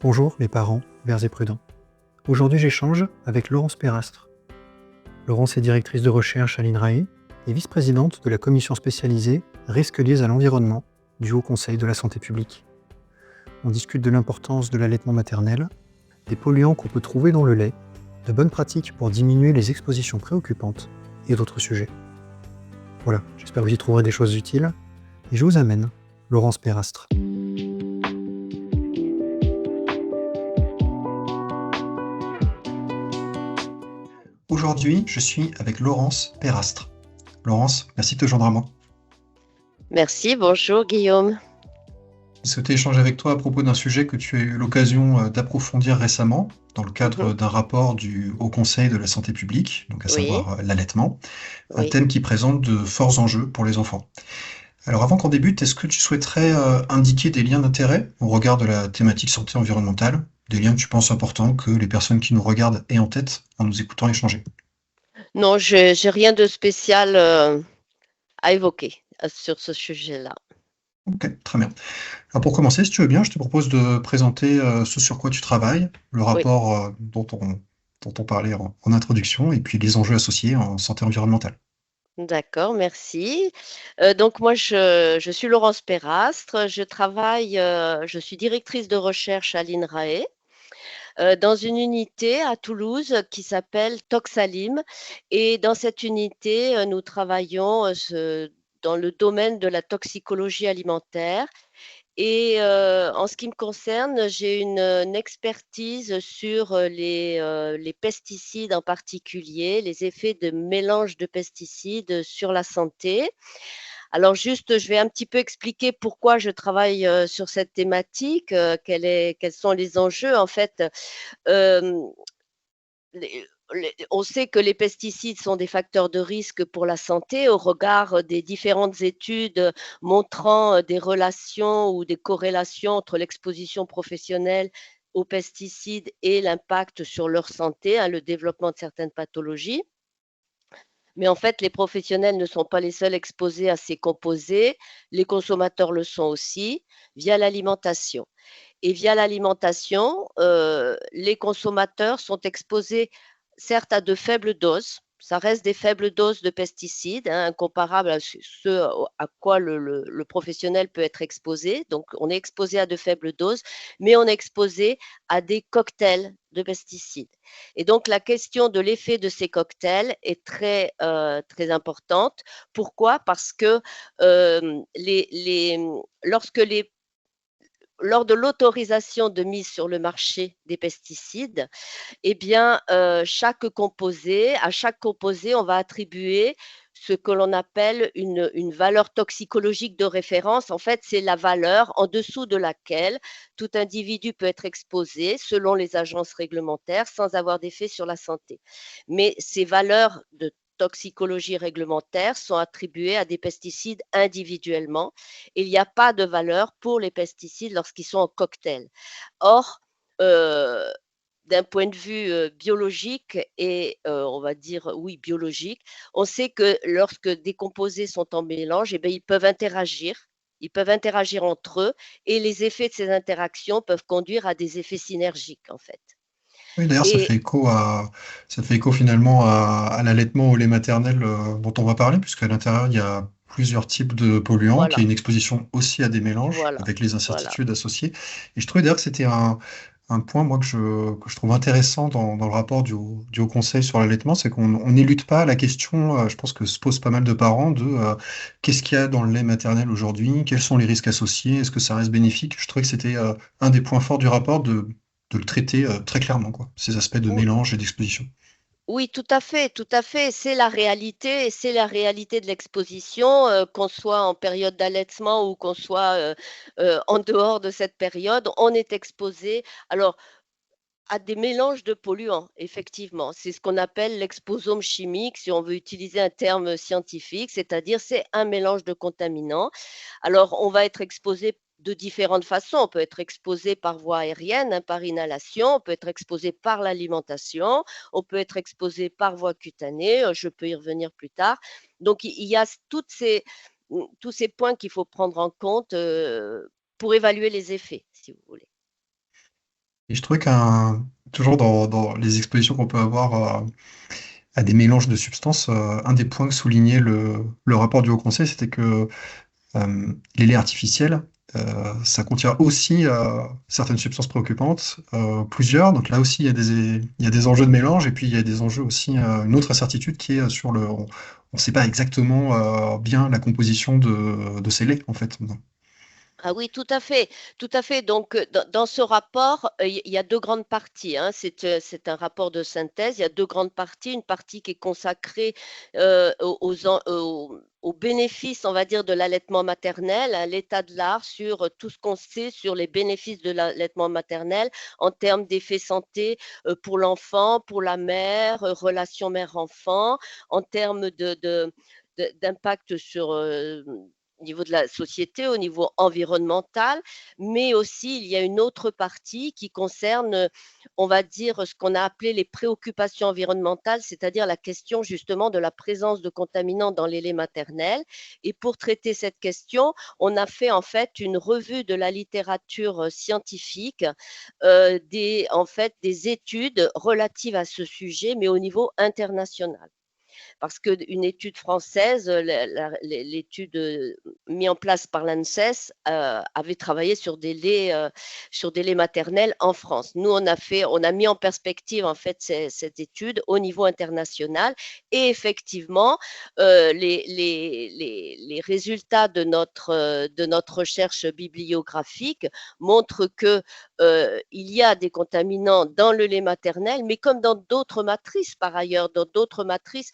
Bonjour mes parents, verts et prudents. Aujourd'hui j'échange avec Laurence Perastre. Laurence est directrice de recherche à l'INRAE et vice-présidente de la commission spécialisée risques liés à l'environnement du Haut Conseil de la santé publique. On discute de l'importance de l'allaitement maternel, des polluants qu'on peut trouver dans le lait, de bonnes pratiques pour diminuer les expositions préoccupantes et d'autres sujets. Voilà, j'espère que vous y trouverez des choses utiles et je vous amène Laurence Perastre. Aujourd'hui, je suis avec Laurence Perastre. Laurence, merci de te joindre à moi. Merci, bonjour Guillaume. Je souhaitais échanger avec toi à propos d'un sujet que tu as eu l'occasion d'approfondir récemment dans le cadre Mhm. d'un rapport du Haut Conseil de la santé publique, donc à Oui, savoir l'allaitement, un oui. thème qui présente de forts enjeux pour les enfants. Alors avant qu'on débute, est-ce que tu souhaiterais indiquer des liens d'intérêt au regard de la thématique santé environnementale, des liens que tu penses importants que les personnes qui nous regardent aient en tête en nous écoutant échanger? Non, j'ai rien de spécial à évoquer sur ce sujet-là. Ok, très bien. Alors pour commencer, si tu veux bien, je te propose de présenter ce sur quoi tu travailles, le Oui, rapport dont on parlait en introduction, et puis les enjeux associés en santé environnementale. d'accord, merci. Donc moi, je suis Laurence Perastre. Je suis directrice de recherche à l'INRAE dans une unité à Toulouse qui s'appelle Toxalim. Et dans cette unité, nous travaillons dans le domaine de la toxicologie alimentaire. Et en ce qui me concerne, j'ai une expertise sur les pesticides en particulier, les effets de mélange de pesticides sur la santé. Alors juste, je vais un petit peu expliquer pourquoi je travaille sur cette thématique, quels sont les enjeux. En fait, euh, on sait que les pesticides sont des facteurs de risque pour la santé au regard des différentes études montrant des relations ou des corrélations entre l'exposition professionnelle aux pesticides et l'impact sur leur santé, le développement de certaines pathologies. Mais en fait, les professionnels ne sont pas les seuls exposés à ces composés, les consommateurs le sont aussi via l'alimentation. Et via l'alimentation, les consommateurs sont exposés certes à de faibles doses. Ça reste des faibles doses de pesticides, comparables à ce à quoi le professionnel peut être exposé. Donc, on est exposé à de faibles doses, mais on est exposé à des cocktails de pesticides. Et donc, la question de l'effet de ces cocktails est très importante. Pourquoi? Parce que lorsque les lors de l'autorisation de mise sur le marché des pesticides, eh bien, à chaque composé, on va attribuer ce que l'on appelle une valeur toxicologique de référence. En fait, c'est la valeur en dessous de laquelle tout individu peut être exposé selon les agences réglementaires sans avoir d'effet sur la santé. Mais ces valeurs de toxicologie réglementaire sont attribuées à des pesticides individuellement. Il n'y a pas de valeur pour les pesticides lorsqu'ils sont en cocktail. Or, euh, d'un point de vue biologique et on va dire oui biologique, on sait que lorsque des composés sont en mélange, eh bien, ils peuvent interagir. Ils peuvent interagir entre eux et les effets de ces interactions peuvent conduire à des effets synergiques en fait. Oui, d'ailleurs, Et ça fait écho finalement à l'allaitement au lait maternel dont on va parler, puisqu'à l'intérieur, il y a plusieurs types de polluants, qu'il voilà, y a une exposition aussi à des mélanges, voilà, avec les voilà. incertitudes associées. Et je trouvais d'ailleurs que c'était un point, moi, que je trouve intéressant dans le rapport du Haut Conseil sur l'allaitement, c'est qu'on n'élude pas la question, je pense que se posent pas mal de parents, de qu'est-ce qu'il y a dans le lait maternel aujourd'hui, quels sont les risques associés, est-ce que ça reste bénéfique? Je trouvais que c'était un des points forts du rapport de le traiter très clairement, quoi, ces aspects de Oui, mélange et d'exposition. oui, tout à fait, tout à fait. C'est la réalité de l'exposition, qu'on soit en période d'allaitement ou qu'on soit en dehors de cette période, on est exposé. Alors, à des mélanges de polluants, effectivement. C'est ce qu'on appelle l'exposome chimique, si on veut utiliser un terme scientifique, c'est-à-dire c'est un mélange de contaminants. Alors, on va être exposé de différentes façons. On peut être exposé par voie aérienne, par inhalation, on peut être exposé par l'alimentation, on peut être exposé par voie cutanée, je peux y revenir plus tard. Donc, il y a tous ces points qu'il faut prendre en compte pour évaluer les effets, si vous voulez. Et je trouvais toujours dans les expositions qu'on peut avoir à des mélanges de substances, un des points que soulignait le rapport du Haut Conseil, c'était que les laits artificiels, ça contient aussi certaines substances préoccupantes, plusieurs. Donc là aussi, il y a des enjeux de mélange et puis il y a des enjeux aussi, une autre incertitude qui est sur on ne sait pas exactement bien la composition de ces laits, en fait. Ah oui, tout à fait, tout à fait. Donc, dans ce rapport, il y a deux grandes parties, hein. C'est un rapport de synthèse. Il y a deux grandes parties. Une partie qui est consacrée aux bénéfices, on va dire, de l'allaitement maternel, à l'état de l'art sur tout ce qu'on sait sur les bénéfices de l'allaitement maternel en termes d'effets santé pour l'enfant, pour la mère, relation mère-enfant, en termes d'impact sur au niveau de la société, au niveau environnemental, mais aussi il y a une autre partie qui concerne, on va dire, ce qu'on a appelé les préoccupations environnementales, c'est-à-dire la question justement de la présence de contaminants dans les laits maternels. Et pour traiter cette question, on a fait en fait une revue de la littérature scientifique, en fait, des études relatives à ce sujet, mais au niveau international parce qu'une étude française, l'étude mise en place par l'ANSES, avait travaillé sur des laits maternels en France. Nous, on a mis en perspective en fait cette étude au niveau international et effectivement, les résultats de notre recherche bibliographique montrent que il y a des contaminants dans le lait maternel, mais comme dans d'autres matrices par ailleurs, dans d'autres matrices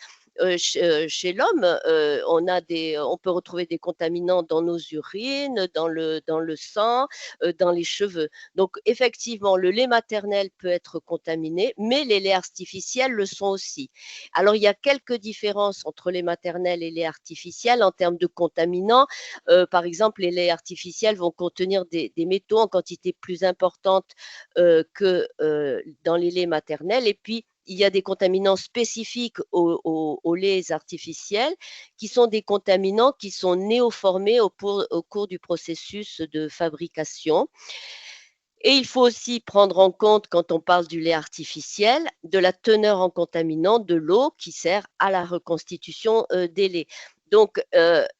chez l'homme, on peut retrouver des contaminants dans nos urines, dans le sang, dans les cheveux. Donc, effectivement, le lait maternel peut être contaminé, mais les laits artificiels le sont aussi. Alors, il y a quelques différences entre les maternels et les artificiels en termes de contaminants. Par exemple, les laits artificiels vont contenir des métaux en quantité plus importante que dans les laits maternels. Et puis, il y a des contaminants spécifiques aux laits artificiels qui sont des contaminants qui sont néoformés au cours du processus de fabrication. Et il faut aussi prendre en compte, quand on parle du lait artificiel, de la teneur en contaminants de l'eau qui sert à la reconstitution des laits. Donc,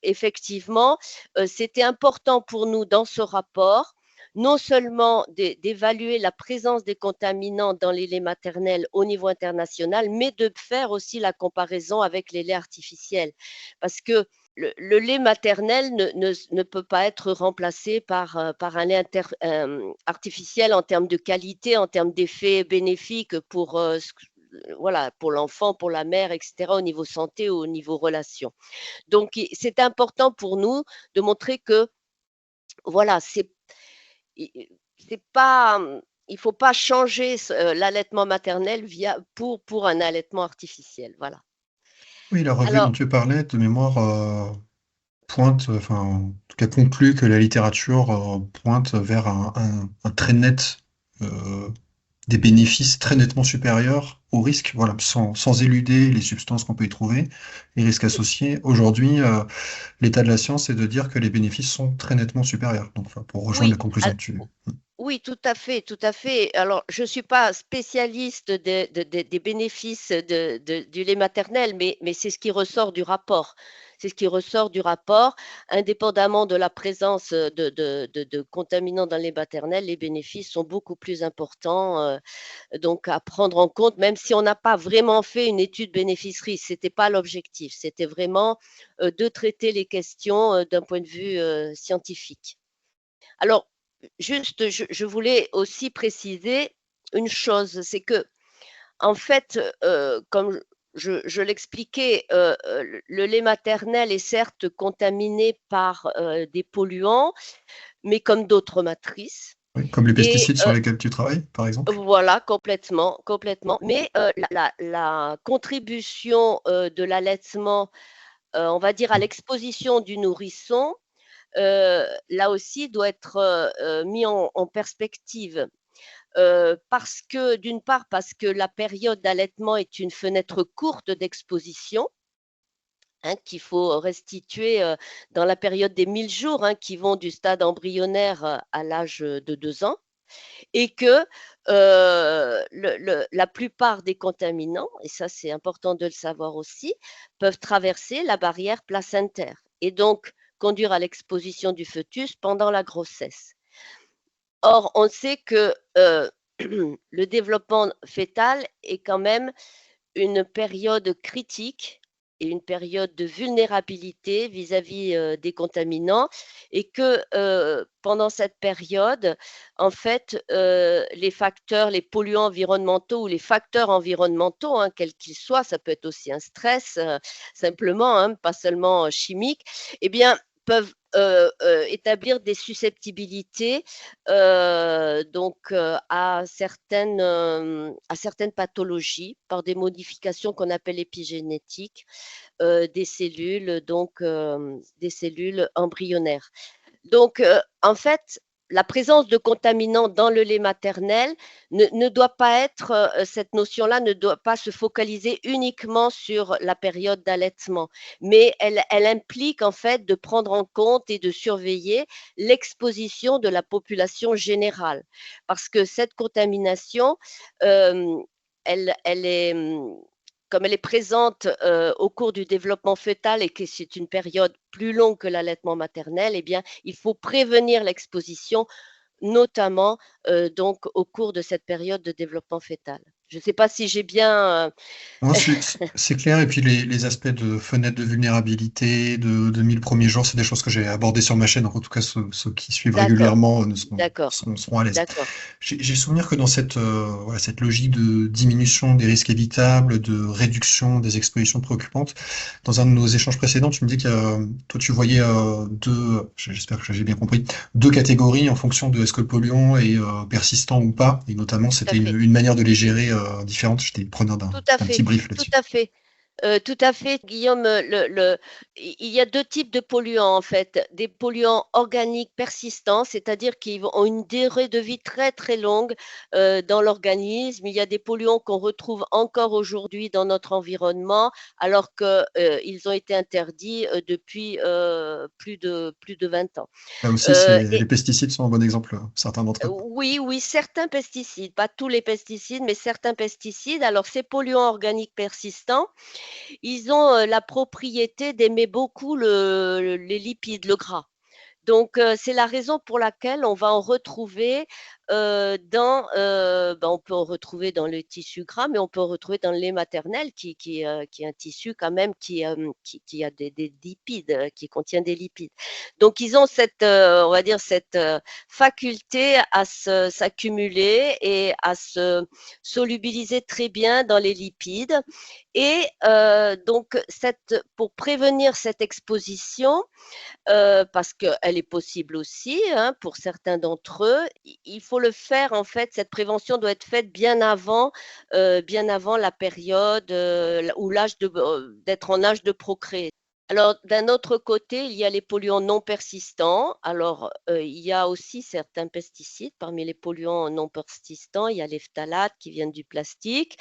effectivement, c'était important pour nous dans ce rapport non seulement d'évaluer la présence des contaminants dans les laits maternels au niveau international, mais de faire aussi la comparaison avec les laits artificiels. Parce que le lait maternel ne peut pas être remplacé par un lait artificiel en termes de qualité, en termes d'effets bénéfiques pour, voilà, pour l'enfant, pour la mère, etc., au niveau santé ou au niveau relation. Donc, c'est important pour nous de montrer que, voilà, c'est pas, il faut pas changer l'allaitement maternel pour un allaitement artificiel. Voilà. Oui, la revue dont Alors, tu parlais, de mémoire, pointe, enfin, en tout cas conclut que la littérature pointe vers un trait net, euh, des bénéfices très nettement supérieurs aux risques, voilà, sans éluder les substances qu'on peut y trouver, les risques associés. Aujourd'hui, l'état de la science est de dire que les bénéfices sont très nettement supérieurs. Donc, enfin, pour rejoindre la oui, conclusion que tu... oui, tout à fait, tout à fait. Alors, je ne suis pas spécialiste des bénéfices du lait maternel, mais c'est ce qui ressort du rapport. C'est ce qui ressort du rapport, indépendamment de la présence de contaminants dans le lait maternel, les bénéfices sont beaucoup plus importants, donc à prendre en compte, même si on n'a pas vraiment fait une étude bénéfice-risque, ce n'était pas l'objectif, c'était vraiment de traiter les questions d'un point de vue scientifique. Alors, juste, je voulais aussi préciser une chose, c'est que, en fait, comme je l'expliquais, le lait maternel est certes contaminé par des polluants, mais comme d'autres matrices. Oui, comme les Et pesticides sur lesquels tu travailles, par exemple. voilà, complètement, complètement. Mais la contribution de l'allaitement, on va dire, à l'exposition du nourrisson, là aussi doit être mis en perspective. Parce que, d'une part, parce que la période d'allaitement est une fenêtre courte d'exposition, hein, qu'il faut restituer dans la période des 1000 jours, hein, qui vont du stade embryonnaire à l'âge de 2 ans. et que la plupart des contaminants, et ça c'est important de le savoir aussi, peuvent traverser la barrière placentaire et donc conduire à l'exposition du fœtus pendant la grossesse. Or, on sait que le développement fœtal est quand même une période critique et une période de vulnérabilité vis-à-vis des contaminants et que pendant cette période, en fait, les polluants environnementaux ou les facteurs environnementaux, hein, quels qu'ils soient, ça peut être aussi un stress simplement, hein, pas seulement chimique, eh bien, peuvent établir des susceptibilités à certaines pathologies par des modifications qu'on appelle épigénétiques des cellules, des cellules embryonnaires. Donc, en fait, la présence de contaminants dans le lait maternel ne doit pas être, cette notion-là ne doit pas se focaliser uniquement sur la période d'allaitement, mais elle implique en fait de prendre en compte et de surveiller l'exposition de la population générale. Parce que cette contamination, elle est, comme elle est présente au cours du développement fœtal et que c'est une période plus longue que l'allaitement maternel, eh bien, il faut prévenir l'exposition, notamment donc au cours de cette période de développement fœtal. Je ne sais pas si j'ai bien. Non, c'est clair. Et puis les aspects de fenêtre de vulnérabilité, de 1000 premiers jours, c'est des choses que j'ai abordées sur ma chaîne. Donc, en tout cas, ceux qui suivent D'accord, régulièrement d'accord, seront à l'aise. d'accord. J'ai souvenir que dans voilà, cette logique de diminution des risques évitables, de réduction des expositions préoccupantes, dans un de nos échanges précédents, tu me dis que toi, tu voyais j'espère que j'ai bien compris, deux catégories en fonction de est-ce que le polluant est persistant ou pas. Et notamment, Tout à c'était fait. une manière de les gérer différente. J'étais preneur Tout à d'un fait, petit brief tout là-dessus. à fait. Tout à fait, Guillaume, il y a 2 types de polluants, en fait. Des polluants organiques persistants, c'est-à-dire qui ont une durée de vie très, très longue, dans l'organisme. Il y a des polluants qu'on retrouve encore aujourd'hui dans notre environnement, alors que, ils ont été interdits, depuis, plus de 20 ans. Là aussi, Et les pesticides sont un bon exemple, certains d'entre eux. oui, oui, certains pesticides, pas tous les pesticides, mais certains pesticides. Alors, ces polluants organiques persistants, ils ont, la propriété d'aimer beaucoup les lipides, le gras. Donc, c'est la raison pour laquelle on va en retrouver, on peut en retrouver dans le tissu gras, mais on peut en retrouver dans le lait maternel qui est un tissu quand même qui a des lipides, qui contient des lipides. Donc ils ont cette, on va dire cette, faculté à s'accumuler et à se solubiliser très bien dans les lipides et donc pour prévenir cette exposition, parce qu'elle est possible aussi, hein, pour certains d'entre eux. Il faut le faire en fait, cette prévention doit être faite bien avant la période, où d'être en âge de procréer. Alors d'un autre côté, il y a les polluants non persistants. Alors, il y a aussi certains pesticides parmi les polluants non persistants. Il y a les phtalates qui viennent du plastique,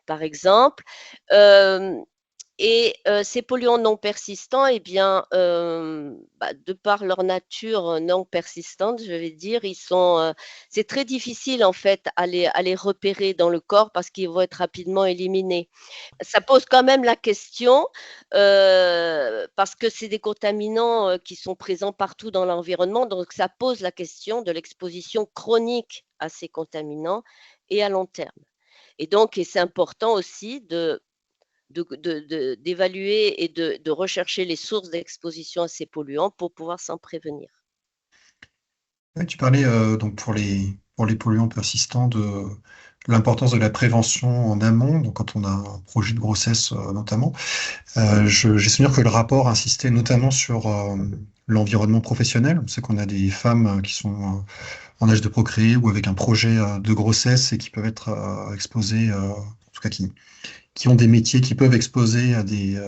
par exemple. Hem Et ces polluants non persistants, eh bien, de par leur nature non persistante, je vais dire, c'est très difficile en fait à les repérer dans le corps parce qu'ils vont être rapidement éliminés. Ça pose quand même la question, parce que c'est des contaminants, qui sont présents partout dans l'environnement, donc ça pose la question de l'exposition chronique à ces contaminants et à long terme. Et c'est important aussi d'évaluer et de rechercher les sources d'exposition à ces polluants pour pouvoir s'en prévenir. Ouais, tu parlais donc pour les polluants persistants de l'importance de la prévention en amont, donc quand on a un projet de grossesse notamment. J'ai souvenir que le rapport insistait notamment sur l'environnement professionnel. On sait qu'on a des femmes qui sont en âge de procréer ou avec un projet de grossesse et qui peuvent être exposées, en tout cas qui ont des métiers qui peuvent exposer à des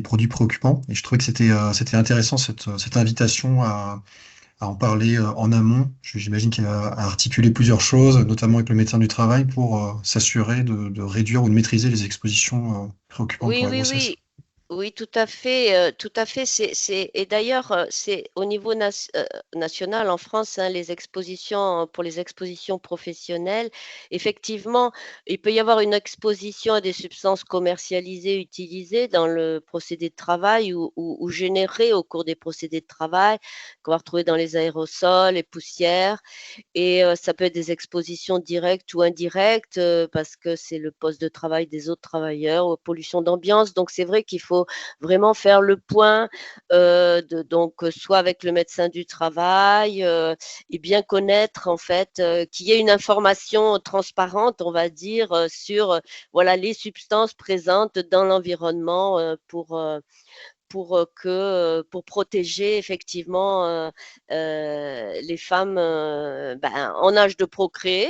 produits préoccupants. Et je trouvais que c'était intéressant cette invitation à en parler en amont. J'imagine qu'il y a à articuler plusieurs choses, notamment avec le médecin du travail, pour s'assurer de réduire ou de maîtriser les expositions préoccupantes Oui, pour la oui, grossesse. oui. Oui, tout à fait, tout à fait. Et d'ailleurs, c'est au niveau national en France, hein, les expositions, pour les expositions professionnelles, effectivement, il peut y avoir une exposition à des substances commercialisées, utilisées dans le procédé de travail ou générées au cours des procédés de travail, qu'on va retrouver dans les aérosols, les poussières. Et ça peut être des expositions directes ou indirectes, parce que c'est le poste de travail des autres travailleurs, aux pollutions d'ambiance. Donc c'est vrai qu'il faut vraiment faire le point, soit avec le médecin du travail, et bien connaître en fait, qu'il y ait une information transparente, on va dire, sur, voilà, les substances présentes dans l'environnement, pour protéger effectivement, les femmes, en âge de procréer,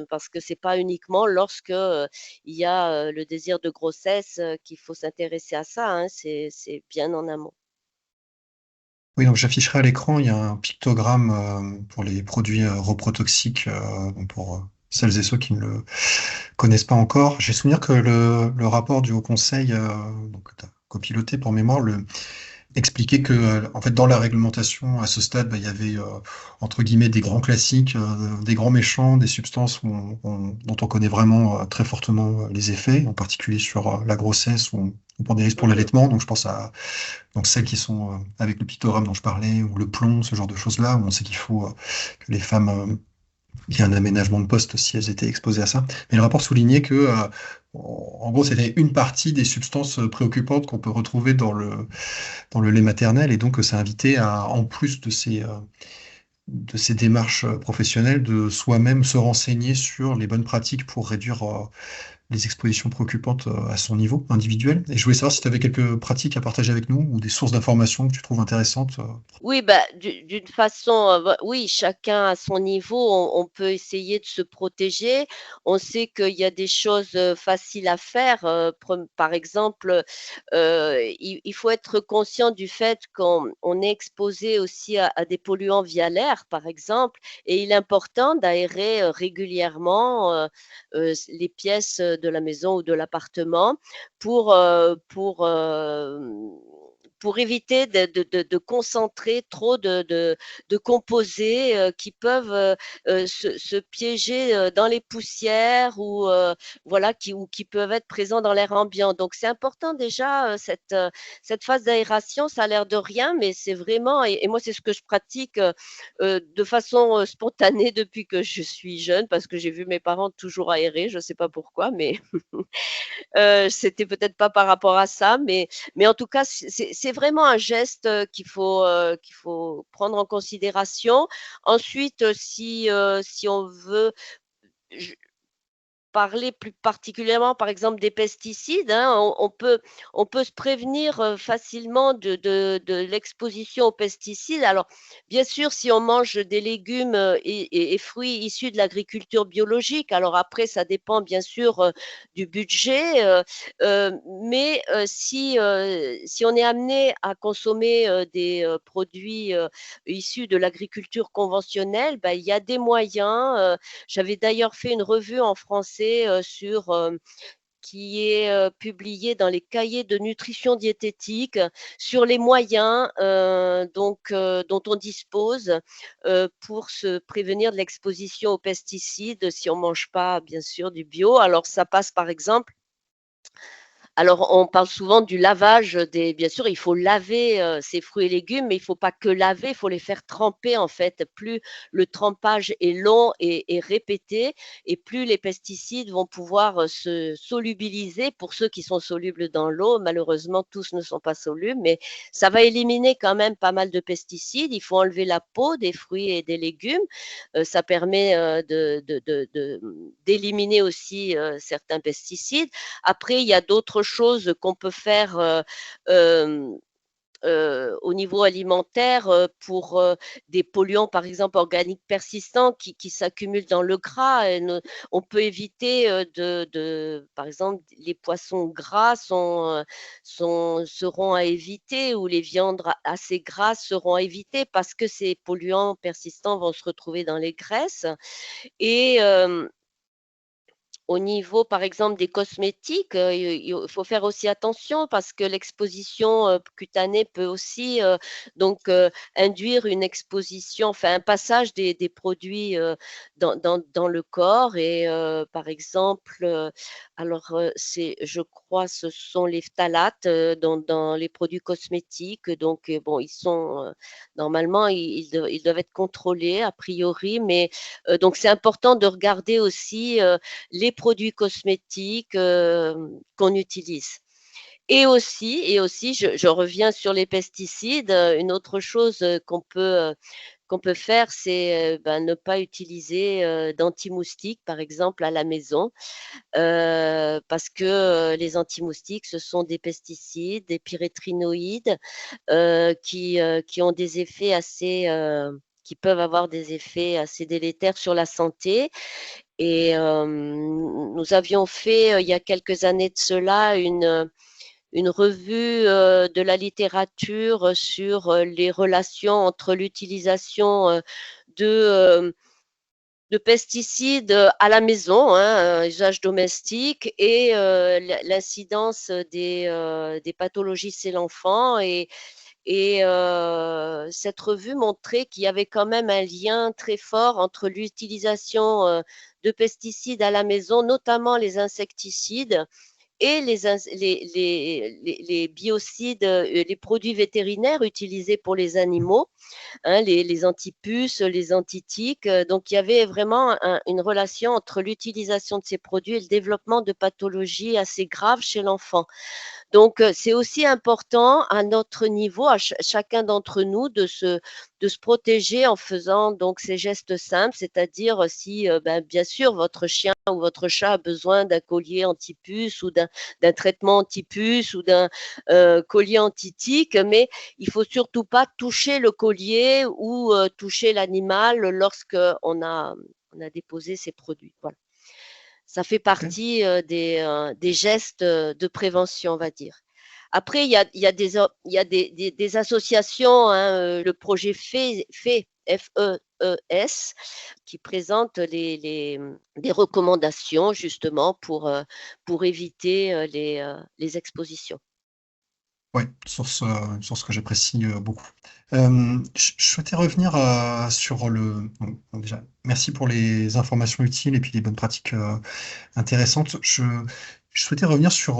parce que c'est pas uniquement lorsque, il y a, le désir de grossesse, qu'il faut s'intéresser à ça, hein, c'est bien en amont. Oui, donc j'afficherai à l'écran, il y a un pictogramme pour les produits reprotoxiques, donc pour celles et ceux qui ne le connaissent pas encore. J'ai souvenir que le rapport du Haut Conseil, donc que tu as copiloté pour mémoire, expliquait que en fait dans la réglementation à ce stade, il y avait entre guillemets des grands classiques, des grands méchants, des substances dont on connaît vraiment très fortement les effets, en particulier sur la grossesse ou pour des risques pour Mmh. l'allaitement. Donc je pense à donc celles qui sont avec le pictogramme dont je parlais, ou le plomb, ce genre de choses-là, où on sait qu'il faut que les femmes il y a un aménagement de poste si elles étaient exposées à ça. Mais le rapport soulignait que, en gros, c'était une partie des substances préoccupantes qu'on peut retrouver dans le lait maternel, et donc ça invitait à, en plus de ces démarches professionnelles, de soi-même se renseigner sur les bonnes pratiques pour réduire les expositions préoccupantes à son niveau individuel. Et je voulais savoir si tu avais quelques pratiques à partager avec nous ou des sources d'informations que tu trouves intéressantes. Oui, d'une façon, oui, chacun à son niveau, on peut essayer de se protéger. On sait qu'il y a des choses, faciles à faire, par exemple, il faut être conscient du fait qu'on est exposé aussi à des polluants via l'air, par exemple, et il est important d'aérer, régulièrement, les pièces, de la maison ou de l'appartement pour, heu, pour, hem pour éviter de concentrer trop de composés, qui peuvent, se piéger, dans les poussières ou qui peuvent être présents dans l'air ambiant. Donc c'est important déjà, cette phase d'aération, ça a l'air de rien, mais c'est vraiment et moi c'est ce que je pratique, de façon, spontanée depuis que je suis jeune parce que j'ai vu mes parents toujours aérer, je ne sais pas pourquoi, mais c'était peut-être pas par rapport à ça, mais en tout cas, c'est vraiment un geste, qu'il faut prendre en considération. Ensuite, si on veut parler plus particulièrement, par exemple, des pesticides, hein, on peut se prévenir, facilement de l'exposition aux pesticides. Alors, bien sûr, si on mange des légumes, et fruits issus de l'agriculture biologique, alors après ça dépend bien sûr, du budget, si on est amené à consommer, des, produits, issus de l'agriculture conventionnelle, il y a des moyens, j'avais d'ailleurs fait une revue en français, qui est, publiée dans les cahiers de nutrition diététique, sur les moyens, dont on dispose, pour se prévenir de l'exposition aux pesticides si on mange pas, bien sûr, du bio. Alors ça passe par exemple alors, on parle souvent du lavage des bien sûr, il faut laver, ces fruits et légumes, mais il faut pas que laver, il faut les faire tremper, en fait. Plus le trempage est long et répété et plus les pesticides vont pouvoir, se solubiliser pour ceux qui sont solubles dans l'eau. Malheureusement, tous ne sont pas solubles, mais ça va éliminer quand même pas mal de pesticides. Il faut enlever la peau des fruits et des légumes. Ça permet, d'éliminer aussi, certains pesticides. Après, il y a d'autres choses qu'on peut faire, hem, au niveau alimentaire, pour, des polluants, par exemple, organiques persistants qui s'accumulent dans le gras et ne on peut éviter, par exemple, les poissons gras seront à éviter ou les viandes assez grasses seront à éviter parce que ces polluants persistants vont se retrouver dans les graisses et au niveau, par exemple, des cosmétiques, il faut faire aussi attention parce que l'exposition cutanée peut aussi induire une exposition, enfin un passage des produits dans le corps. Et par exemple, je crois, ce sont les phtalates dans les produits cosmétiques. Donc, bon, ils sont normalement, ils doivent être contrôlés a priori, mais donc c'est important de regarder aussi les produits cosmétiques qu'on utilise. Et aussi, je reviens sur les pesticides. Une autre chose qu'on peut faire, c'est ne pas utiliser d'anti-moustiques, par exemple, à la maison, parce que les anti-moustiques, ce sont des pesticides, des pyrétrinoïdes, qui ont des effets qui peuvent avoir des effets assez délétères sur la santé. Et nous avions fait, il y a quelques années de cela, une revue de la littérature sur les relations entre l'utilisation de, euh, de pesticides à la maison, hein, usage domestique, et l'incidence des pathologies chez l'enfant. Et cette revue montrait qu'il y avait quand même un lien très fort entre l'utilisation de pesticides à la maison, notamment les insecticides, et les biocides, les produits vétérinaires utilisés pour les animaux, hein, les antipuces, les antitiques. Donc, il y avait vraiment une relation entre l'utilisation de ces produits et le développement de pathologies assez graves chez l'enfant. Donc, c'est aussi important à notre niveau, à chacun d'entre nous, de se protéger en faisant donc ces gestes simples, c'est-à-dire si, bien sûr, votre chien ou votre chat a besoin d'un collier anti-puce ou d'un traitement anti-puce ou d'un collier anti-tique, mais il faut surtout pas toucher le collier ou toucher l'animal lorsque on a déposé ces produits. Voilà. Ça fait Ok. partie des gestes de prévention, on va dire. Après, il y a des associations, hein, le projet FES, qui présente des recommandations justement pour éviter les expositions. Ouais, source que j'apprécie beaucoup. Je souhaitais revenir sur donc déjà, merci pour les informations utiles et puis les bonnes pratiques intéressantes. Je souhaitais revenir sur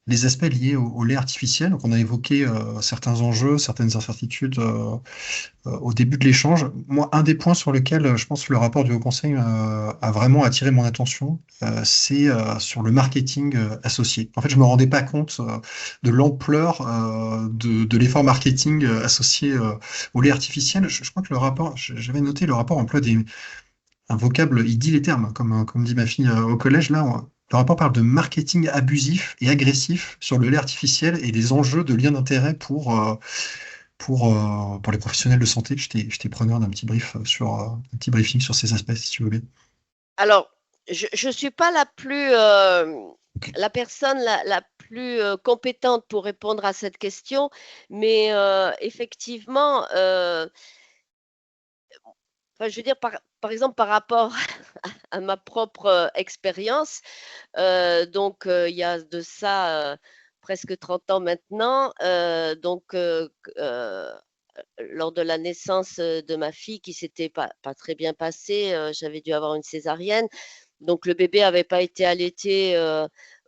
les aspects liés au lait artificiel. Donc, on a évoqué certains enjeux, certaines incertitudes au début de l'échange. Moi, un des points sur lesquels je pense que le rapport du Haut Conseil a vraiment attiré mon attention, c'est sur le marketing associé. En fait, je me rendais pas compte de l'ampleur de l'effort marketing associé au lait artificiel. Je crois que le rapport, j'avais noté, le rapport emploie un vocable, il dit les termes, comme dit ma fille au collège, là. Le rapport parle de marketing abusif et agressif sur le lait artificiel et les enjeux de lien d'intérêt pour les professionnels de santé. J'étais preneur d'un petit un petit briefing sur ces aspects, si tu veux bien. Alors, je ne suis pas Ok. la personne la plus compétente pour répondre à cette question, mais effectivement, enfin, je veux dire, par exemple, par rapport à ma propre expérience, il y a de ça presque 30 ans maintenant, lors de la naissance de ma fille qui s'était pas très bien passée, j'avais dû avoir une césarienne. Donc le bébé avait pas été allaité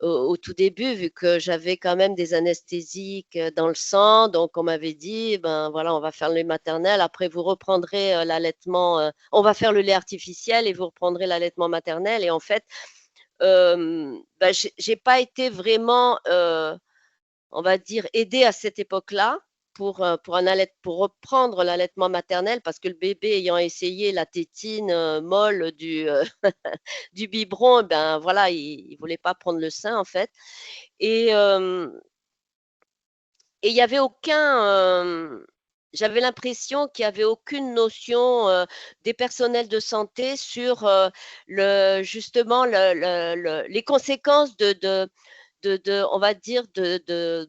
au tout début vu que j'avais quand même des anesthésiques dans le sang. Donc on m'avait dit, ben voilà, on va faire le lait maternel. Après vous reprendrez l'allaitement. On va faire le lait artificiel et vous reprendrez l'allaitement maternel. Et en fait, j'ai pas été vraiment on va dire, aider à cette époque-là pour reprendre l'allaitement maternel parce que le bébé ayant essayé la tétine molle du biberon, ben voilà, il voulait pas prendre le sein en fait. Et il y avait j'avais l'impression qu'il y avait aucune notion des personnels de santé sur justement les conséquences on va dire, de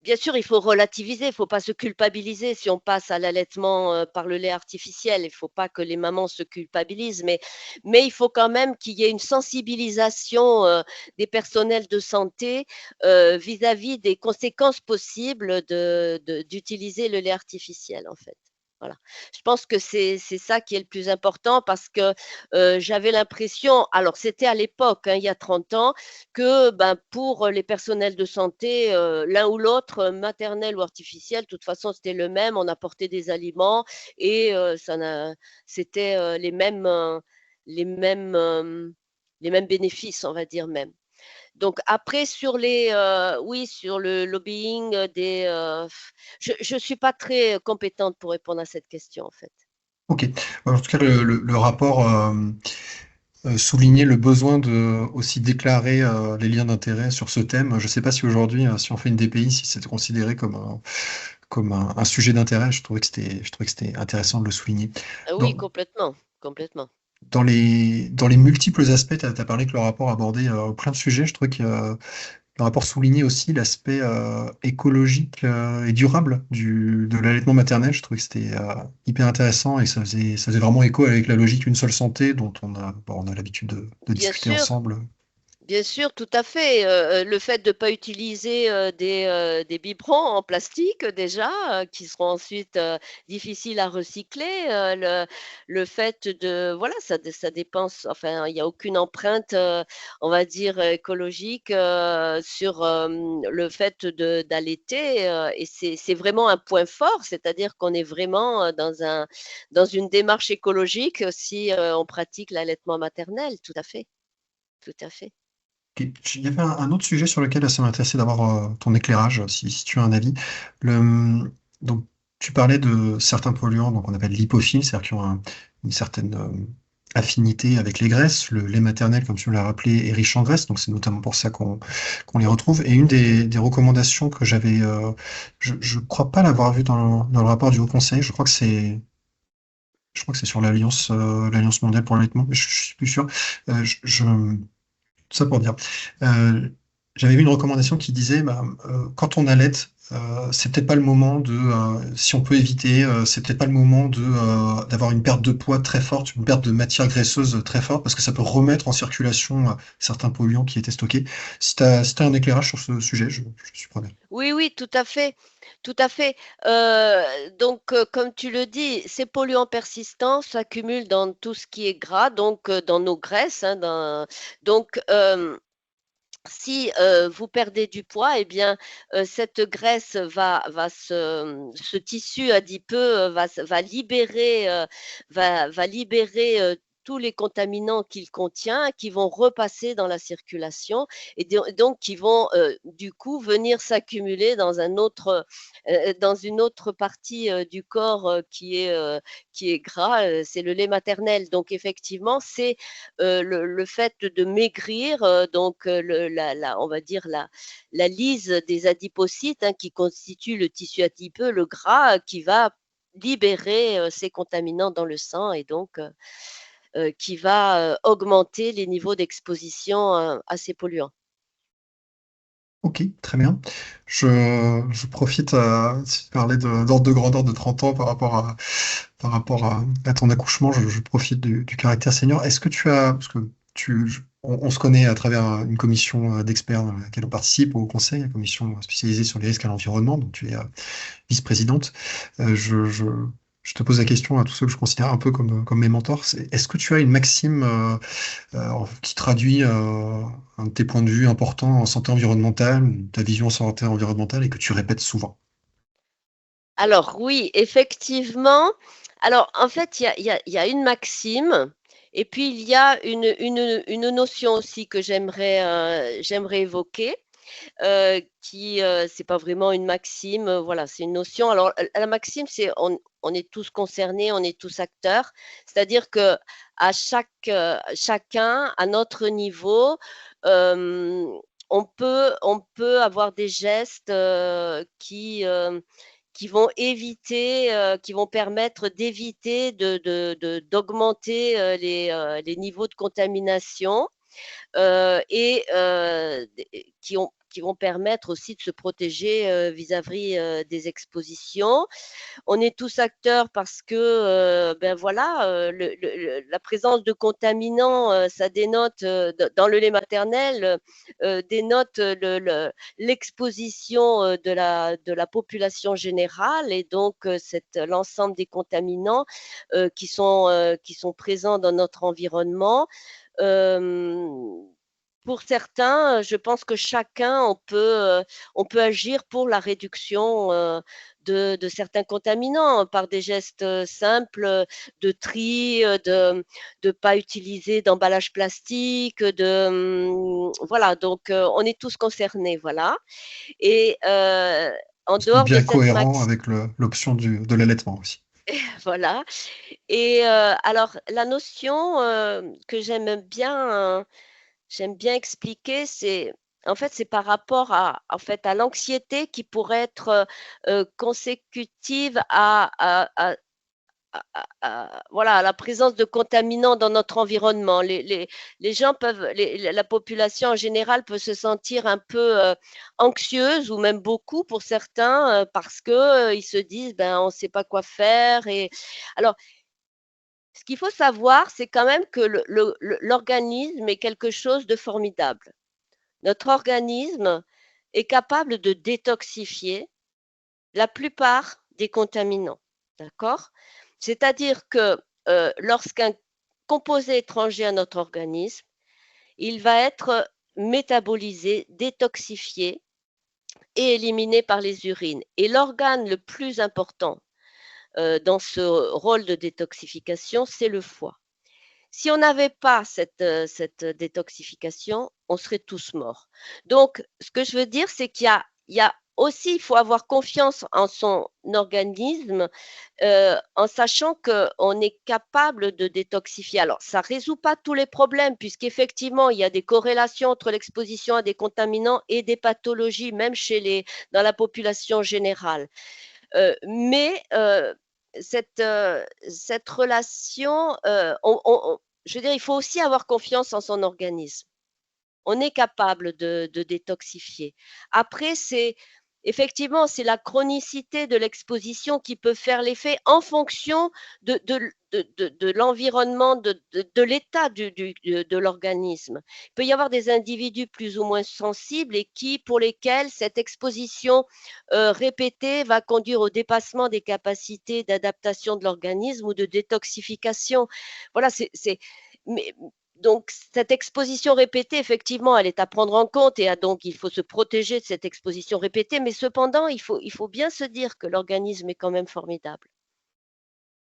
bien sûr, il faut relativiser, il ne faut pas se culpabiliser si on passe à l'allaitement par le lait artificiel. Il ne faut pas que les mamans se culpabilisent, mais il faut quand même qu'il y ait une sensibilisation des personnels de santé vis-à-vis des conséquences possibles d'utiliser le lait artificiel, en fait. Voilà. Je pense que c'est ça qui est le plus important parce que j'avais l'impression, alors c'était à l'époque, hein, il y a 30 ans, que pour les personnels de santé, l'un ou l'autre, maternel ou artificiel, de toute façon c'était le même, on apportait des aliments et c'était les mêmes, les mêmes bénéfices, on va dire même. Donc après oui, sur le lobbying je ne suis pas très compétente pour répondre à cette question en fait. Ok. En tout cas, le rapport soulignait le besoin de aussi déclarer les liens d'intérêt sur ce thème. Je ne sais pas si aujourd'hui, si on fait une DPI, si c'est considéré comme un sujet d'intérêt. Je trouvais que c'était intéressant de le souligner. Oui, Dans, complètement, complètement. dans les multiples aspects, tu as parlé que le rapport abordait plein de sujets. Je trouvais que le rapport soulignait aussi l'aspect écologique et durable de l'allaitement maternel. Je trouvais que c'était hyper intéressant et ça faisait vraiment écho avec la logique une seule santé dont on a l'habitude de Bien discuter sûr. ensemble. Bien sûr, tout à fait. Le fait de ne pas utiliser des biberons en plastique déjà, qui seront ensuite difficiles à recycler. Le fait de, voilà, ça dépense, enfin, il n'y a aucune empreinte, on va dire, écologique sur le fait d'allaiter. Et c'est vraiment un point fort, c'est-à-dire qu'on est vraiment dans une démarche écologique si on pratique l'allaitement maternel. Tout à fait. Tout à fait. Ok. Il y avait un autre sujet sur lequel ça m'intéressait d'avoir ton éclairage, si tu as un avis. Donc, tu parlais de certains polluants, donc on appelle lipophiles, c'est-à-dire qui ont une certaine affinité avec les graisses. Le lait maternel, comme tu l'as rappelé, est riche en graisse, donc c'est notamment pour ça qu'on les retrouve. Et une des recommandations que j'avais, je crois pas l'avoir vue dans le rapport du Haut Conseil, je crois que c'est sur l'Alliance mondiale pour l'allaitement, mais je suis plus sûr. Tout ça pour dire. Euh, J'avais vu une recommandation qui disait, quand on allaite, c'est peut-être pas le moment si on peut éviter, c'est peut-être pas le moment d'avoir une perte de poids très forte, une perte de matière graisseuse très forte, parce que ça peut remettre en circulation certains polluants qui étaient stockés. Si tu as, un éclairage sur ce sujet, je suis preneur. Oui, oui, tout à fait, tout à fait. Donc, comme tu le dis, ces polluants persistants s'accumulent dans tout ce qui est gras, donc dans nos graisses, hein, donc, si vous perdez du poids, eh bien, cette graisse ce tissu adipeux va libérer, va libérer tous les contaminants qu'il contient, qui vont repasser dans la circulation et donc qui vont du coup venir s'accumuler dans une autre partie du corps qui est gras, c'est le lait maternel. Donc effectivement, c'est le fait de maigrir, donc on va dire la lyse des adipocytes hein, qui constitue le tissu adipeux, le gras, qui va libérer ces contaminants dans le sang et donc qui va augmenter les niveaux d'exposition à ces polluants. Ok, très bien. Je profite, tu parlais d'ordre de grandeur de 30 ans par rapport à ton accouchement, je profite du caractère senior. Est-ce que tu as, parce que on se connaît à travers une commission d'experts dans laquelle on participe au conseil, une commission spécialisée sur les risques à l'environnement, donc tu es vice-présidente. Euh, je, je, je te pose la question à tous ceux que je considère un peu comme mes mentors. Est-ce que tu as une maxime qui traduit un de tes points de vue importants en santé environnementale, ta vision en santé environnementale et que tu répètes souvent? Alors oui, effectivement. Alors en fait, il y a une maxime et puis il y a une notion aussi que j'aimerais évoquer. Qui c'est pas vraiment une maxime, voilà, c'est une notion. Alors la maxime, c'est on est tous concernés, on est tous acteurs, c'est-à-dire que à chacun à notre niveau, on peut avoir des gestes qui vont éviter, qui vont permettre d'éviter d'augmenter les niveaux de contamination et qui vont permettre aussi de se protéger vis-à-vis des expositions. On est tous acteurs parce que ben voilà, la présence de contaminants, ça dénote dans le lait maternel, dénote l'exposition de la population générale et donc l'ensemble des contaminants qui sont présents dans notre environnement. Euh, pour certains, je pense que chacun, on peut agir pour la réduction de certains contaminants par des gestes simples de tri, de ne pas utiliser d'emballage plastique, voilà, donc on est tous concernés, voilà. Et en Ce qui est dehors de bien cette cohérent avec l'option de l'allaitement aussi. voilà. Et alors, la notion que j'aime bien expliquer, c'est en fait, c'est par rapport en fait, à l'anxiété qui pourrait être consécutive voilà, à la présence de contaminants dans notre environnement. Les gens peuvent, la population en général peut se sentir un peu anxieuse ou même beaucoup pour certains parce que ils se disent ben on ne sait pas quoi faire. Et alors, ce qu'il faut savoir, c'est quand même que l'organisme est quelque chose de formidable. Notre organisme est capable de détoxifier la plupart des contaminants. D'accord? C'est-à-dire que lorsqu'un composé étranger à notre organisme, il va être métabolisé, détoxifié et éliminé par les urines. Et l'organe le plus important dans ce rôle de détoxification, c'est le foie. Si on n'avait pas cette détoxification, on serait tous morts. Donc, ce que je veux dire, c'est il y a aussi, il faut avoir confiance en son organisme en sachant qu'on est capable de détoxifier. Alors, ça ne résout pas tous les problèmes, puisqu'effectivement, il y a des corrélations entre l'exposition à des contaminants et des pathologies, même dans la population générale. Mais cette relation, je veux dire, il faut aussi avoir confiance en son organisme. On est capable de détoxifier. Après, effectivement, c'est la chronicité de l'exposition qui peut faire l'effet en fonction de l'environnement, de l'état de l'organisme. Il peut y avoir des individus plus ou moins sensibles et pour lesquels cette exposition répétée va conduire au dépassement des capacités d'adaptation de l'organisme ou de détoxification. Voilà, mais, donc, cette exposition répétée, effectivement, elle est à prendre en compte et donc il faut se protéger de cette exposition répétée. Mais cependant, il faut bien se dire que l'organisme est quand même formidable.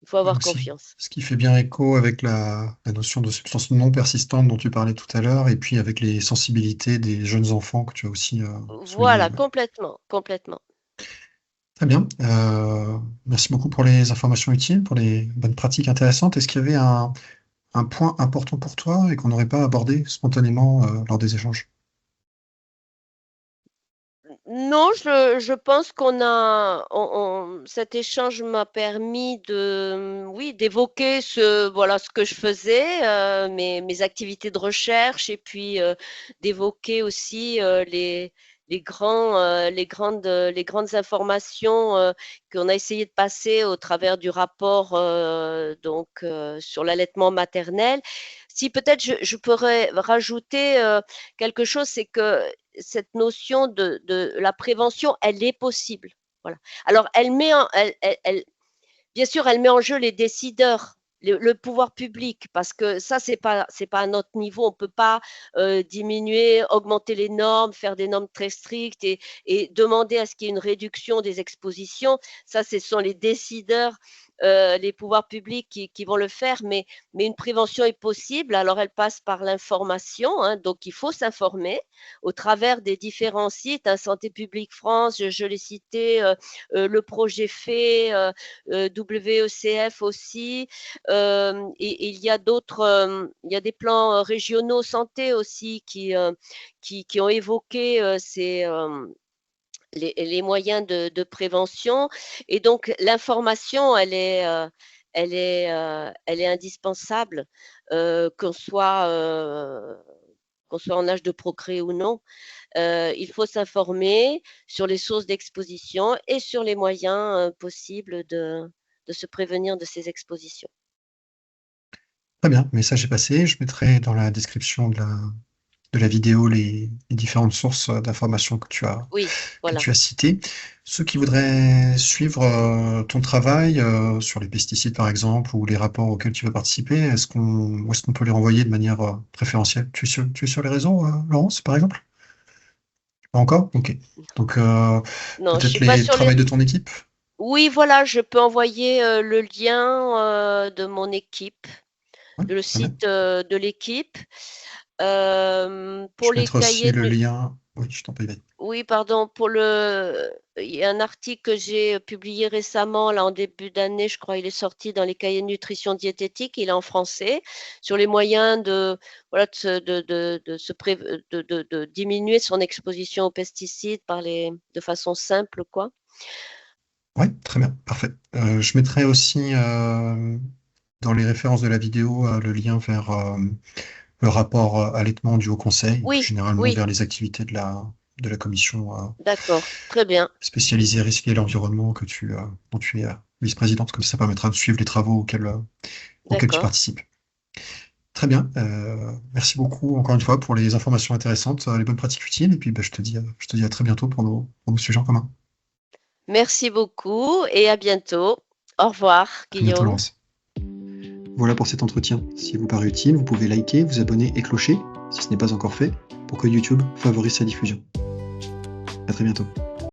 Il faut avoir Aussi. confiance. Ce qui fait bien écho avec la notion de substance non persistante dont tu parlais tout à l'heure, et puis avec les sensibilités des jeunes enfants que tu as aussi souligné. Voilà, complètement, complètement. Très bien. Merci beaucoup pour les informations utiles, pour les bonnes pratiques intéressantes. Est-ce qu'il y avait un point important pour toi et qu'on n'aurait pas abordé spontanément lors des échanges? Non, je pense cet échange m'a permis oui, d'évoquer voilà, ce que je faisais, mes activités de recherche et puis d'évoquer aussi les grandes informations qu'on a essayé de passer au travers du rapport sur l'allaitement maternel. Si peut-être je pourrais rajouter quelque chose, c'est que cette notion de la prévention, elle est possible. Voilà. Alors, bien sûr, elle met en jeu les décideurs, le pouvoir public, parce que ça, c'est pas à notre niveau. On peut pas diminuer, augmenter les normes, faire des normes très strictes et demander à ce qu'il y ait une réduction des expositions. Ça, ce sont les décideurs, les pouvoirs publics qui vont le faire, mais une prévention est possible. Alors, elle passe par l'information, hein, donc il faut s'informer au travers des différents sites, hein, Santé publique France, je l'ai cité, le projet fait, WECF aussi, et il y a il y a des plans régionaux santé aussi qui ont évoqué les moyens de prévention. Et donc, l'information, elle est indispensable, qu'on soit qu'on soit en âge de procréer ou non. Il faut s'informer sur les sources d'exposition et sur les moyens possibles de se prévenir de ces expositions. Très bien, message est passé. Je mettrai dans la description de la vidéo les différentes sources d'informations Oui, que voilà. tu as citées. Ceux qui voudraient suivre ton travail sur les pesticides, par exemple, ou les rapports auxquels tu vas participer, où est-ce qu'on peut les renvoyer de manière préférentielle? Tu es sur les réseaux, Laurence, par exemple? Pas encore? Ok. Donc, Non, je peut-être suis pas le sur les. travail de ton équipe? Oui, voilà, je peux envoyer le lien de mon équipe, Oui, le très bien. site de l'équipe. Je Pour les mettrai aussi cahiers le lien. Oui, je t'en prie. Vas-y. Oui, pardon, il y a un article que j'ai publié récemment, là, en début d'année, je crois, il est sorti dans les cahiers de nutrition diététique, il est en français, sur les moyens voilà, de diminuer son exposition aux pesticides de façon simple, quoi. Oui, très bien, parfait. Je mettrai aussi dans les références de la vidéo le lien vers le rapport allaitement du Haut Conseil, et puis Oui, généralement oui, vers les activités de la commission d'accord, très bien, spécialisée risque et l'environnement dont tu es vice-présidente, comme ça permettra de suivre les travaux auxquels tu d'accord. participes. Très bien, merci beaucoup encore une fois pour les informations intéressantes, les bonnes pratiques utiles, et puis bah, je te dis à très bientôt pour nos sujets en commun. Merci beaucoup et à bientôt. Au revoir, À très bientôt, Guillaume. Laurence. Voilà pour cet entretien. S'il vous paraît utile, vous pouvez liker, vous abonner et clocher, si ce n'est pas encore fait, pour que YouTube favorise sa diffusion. À très bientôt.